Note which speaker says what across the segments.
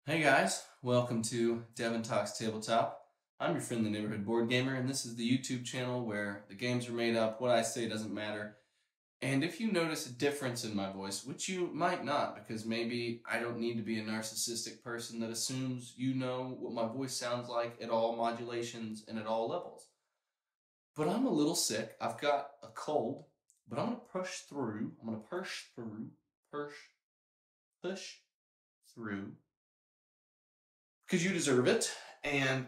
Speaker 1: Hey guys, welcome to Devin Talks Tabletop. I'm your friendly neighborhood board gamer, and this is the YouTube channel where the games are made up, what I say doesn't matter. And if you notice a difference in my voice, which you might not, because maybe I don't need to be a narcissistic person that assumes you know what my voice sounds like at all modulations and at all levels. But I'm a little sick. I've got a cold, but I'm going to push through. I'm going to push through because you deserve it. And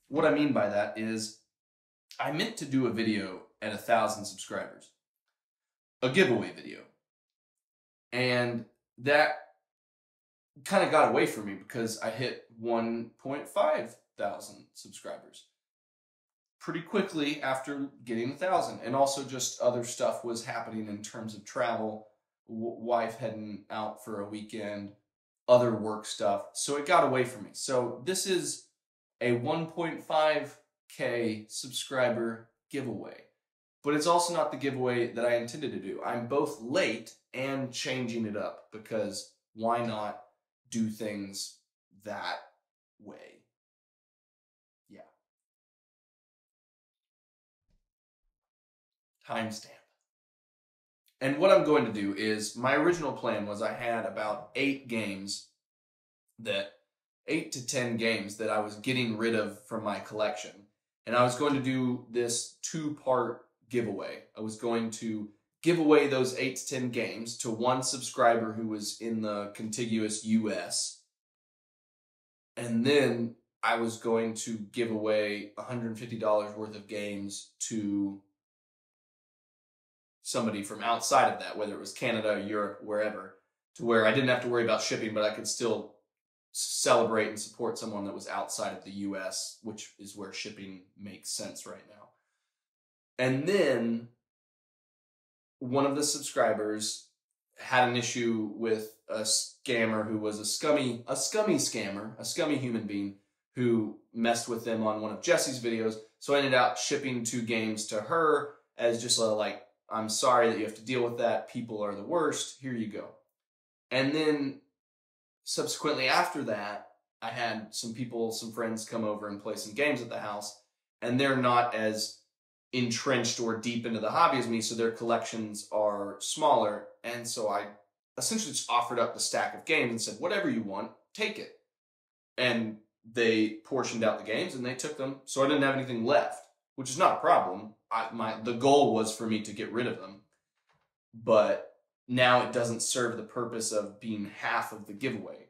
Speaker 1: what I mean by that is I meant to do a video at 1,000 subscribers, a giveaway video. And that kind of got away from me because I hit 1.5 thousand subscribers pretty quickly after getting 1,000. And also just other stuff was happening in terms of travel, wife heading out for a weekend, other work stuff. So it got away from me. So this is a 1.5K subscriber giveaway. But it's also not the giveaway that I intended to do. I'm both late and changing it up because why not do things that way? Yeah. Timestamp. And what I'm going to do is, my original plan was I had about 8 to 10 games that I was getting rid of from my collection. And I was going to do this 2-part giveaway. I was going to give away those 8 to 10 games to one subscriber who was in the contiguous US. And then I was going to give away $150 worth of games to somebody from outside of that, whether it was Canada, Europe, wherever, to where I didn't have to worry about shipping, but I could still celebrate and support someone that was outside of the US, which is where shipping makes sense right now. And then one of the subscribers had an issue with a scammer who was a scummy scammer, a scummy human being who messed with them on one of Jesse's videos. So I ended up shipping 2 games to her as just like, I'm sorry that you have to deal with that. People are the worst. Here you go. And then subsequently after that, I had some friends come over and play some games at the house, and they're not as entrenched or deep into the hobby as me, so their collections are smaller. And so I essentially just offered up the stack of games and said, whatever you want, take it. And they portioned out the games and they took them, so I didn't have anything left, which is not a problem. The goal was for me to get rid of them, but now it doesn't serve the purpose of being half of the giveaway,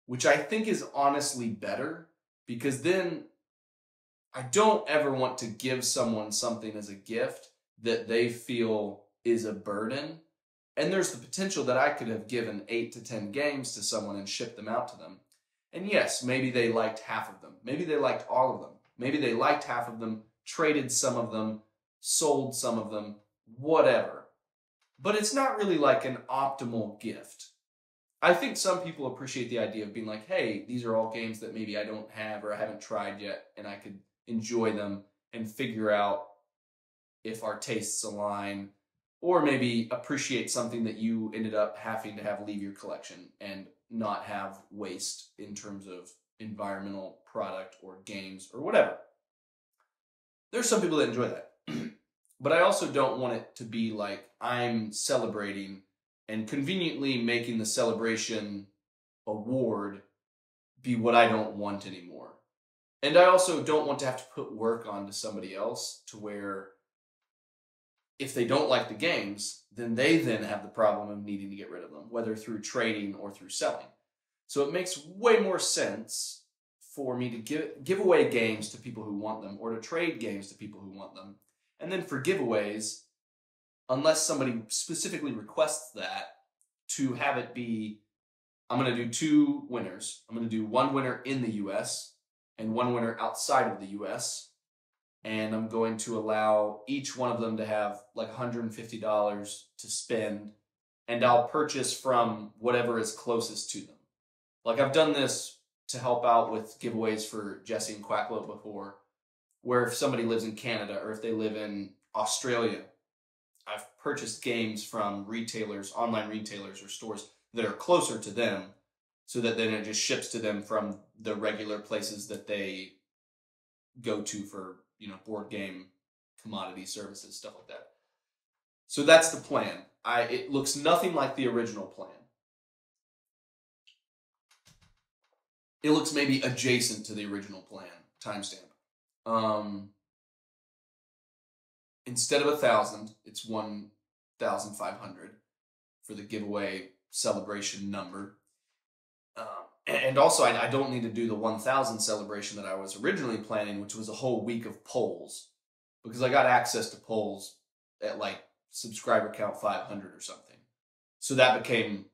Speaker 1: which I think is honestly better, because then I don't ever want to give someone something as a gift that they feel is a burden. And there's the potential that I could have given 8 to 10 games to someone and shipped them out to them. And yes, maybe they liked half of them. Maybe they liked all of them. Maybe they liked half of them, traded some of them, sold some of them, whatever. But it's not really like an optimal gift. I think some people appreciate the idea of being like, hey, these are all games that maybe I don't have or I haven't tried yet, and I could enjoy them and figure out if our tastes align, or maybe appreciate something that you ended up having to have leave your collection and not have waste in terms of environmental product or games or whatever. There's some people that enjoy that. But I also don't want it to be like I'm celebrating and conveniently making the celebration award be what I don't want anymore. And I also don't want to have to put work onto somebody else to where if they don't like the games, then they then have the problem of needing to get rid of them, whether through trading or through selling. So it makes way more sense for me to give away games to people who want them, or to trade games to people who want them. And then for giveaways, unless somebody specifically requests that, to have it be, I'm going to do 2 winners. I'm going to do 1 winner in the US and 1 winner outside of the US. And I'm going to allow each one of them to have like $150 to spend, and I'll purchase from whatever is closest to them. Like I've done this to help out with giveaways for Jesse and Quacklo before, where if somebody lives in Canada or if they live in Australia, I've purchased games from retailers, online retailers or stores that are closer to them, so that then it just ships to them from the regular places that they go to for, board game commodity services, stuff like that. So that's the plan. It looks nothing like the original plan. It looks maybe adjacent to the original plan. Timestamp. Instead of 1,000, it's 1,500 for the giveaway celebration number. And also, I don't need to do the 1,000 celebration that I was originally planning, which was a whole week of polls, because I got access to polls at like subscriber count 500 or something. So that became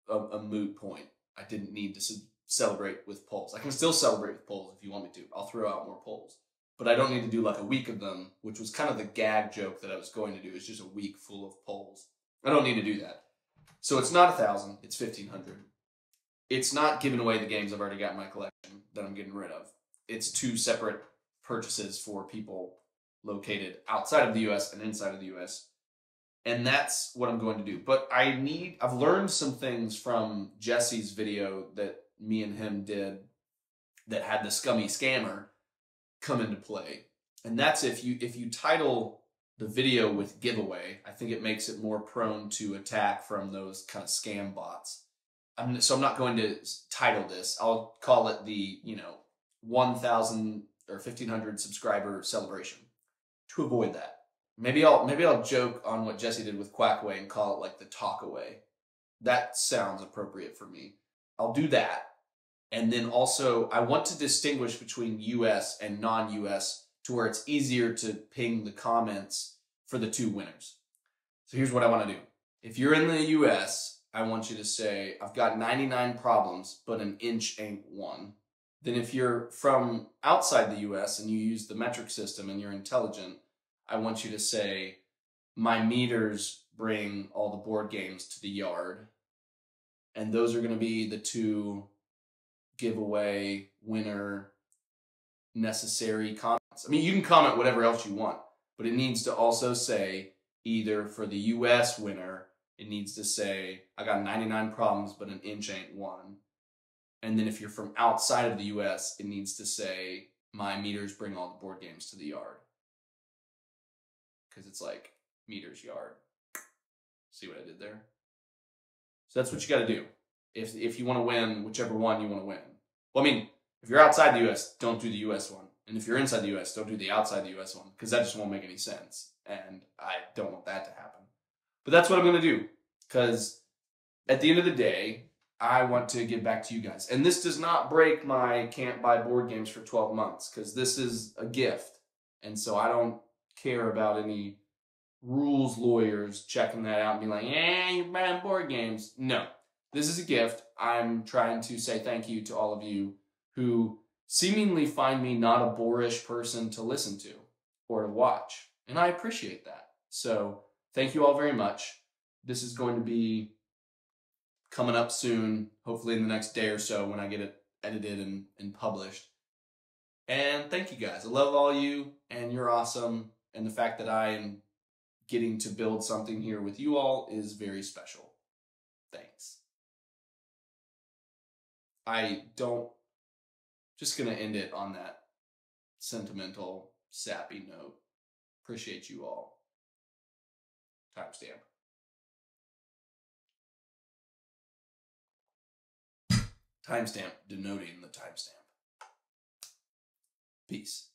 Speaker 1: a moot point. I didn't need to celebrate with polls. I can still celebrate with polls if you want me to. I'll throw out more polls. But I don't need to do like a week of them, which was kind of the gag joke that I was going to do. It's just a week full of polls. I don't need to do that. So it's not 1,000, it's 1,500. It's not giving away the games I've already got in my collection that I'm getting rid of. It's 2 separate purchases for people located outside of the US and inside of the US. And that's what I'm going to do. But I've learned some things from Jesse's video that me and him did that had the scummy scammer come into play. And that's if you title the video with giveaway, I think it makes it more prone to attack from those kind of scam bots. So I'm not going to title this. I'll call it the, 1,000 or 1,500 subscriber celebration to avoid that. Maybe I'll joke on what Jesse did with Quackway and call it like the talkaway. That sounds appropriate for me. I'll do that. And then also, I want to distinguish between US and non-US to where it's easier to ping the comments for the 2 winners. So here's what I want to do. If you're in the US, I want you to say, I've got 99 problems, but an inch ain't one. Then if you're from outside the US and you use the metric system and you're intelligent, I want you to say, my meters bring all the board games to the yard. And those are going to be the 2 giveaway winner necessary comments. I mean, you can comment whatever else you want, but it needs to also say either for the US winner, it needs to say, I got 99 problems, but an inch ain't one. And then if you're from outside of the US, it needs to say, my meters bring all the board games to the yard. Because it's like meters yard. See what I did there? So that's what you got to do. If you want to win whichever one you want to win. Well, I mean, if you're outside the US, don't do the US one. And if you're inside the US, don't do the outside the US one, because that just won't make any sense. And I don't want that to happen. But that's what I'm going to do, because at the end of the day, I want to give back to you guys. And this does not break my can't buy board games for 12 months, because this is a gift. And so I don't care about any rules lawyers checking that out and being like, you're buying board games. No. This is a gift. I'm trying to say thank you to all of you who seemingly find me not a boorish person to listen to or to watch. And I appreciate that. So thank you all very much. This is going to be coming up soon, hopefully in the next day or so when I get it edited and published. And thank you guys. I love all you, and you're awesome. And the fact that I am getting to build something here with you all is very special. Thanks. Just gonna end it on that sentimental, sappy note. Appreciate you all. Timestamp. Timestamp denoting the timestamp. Peace.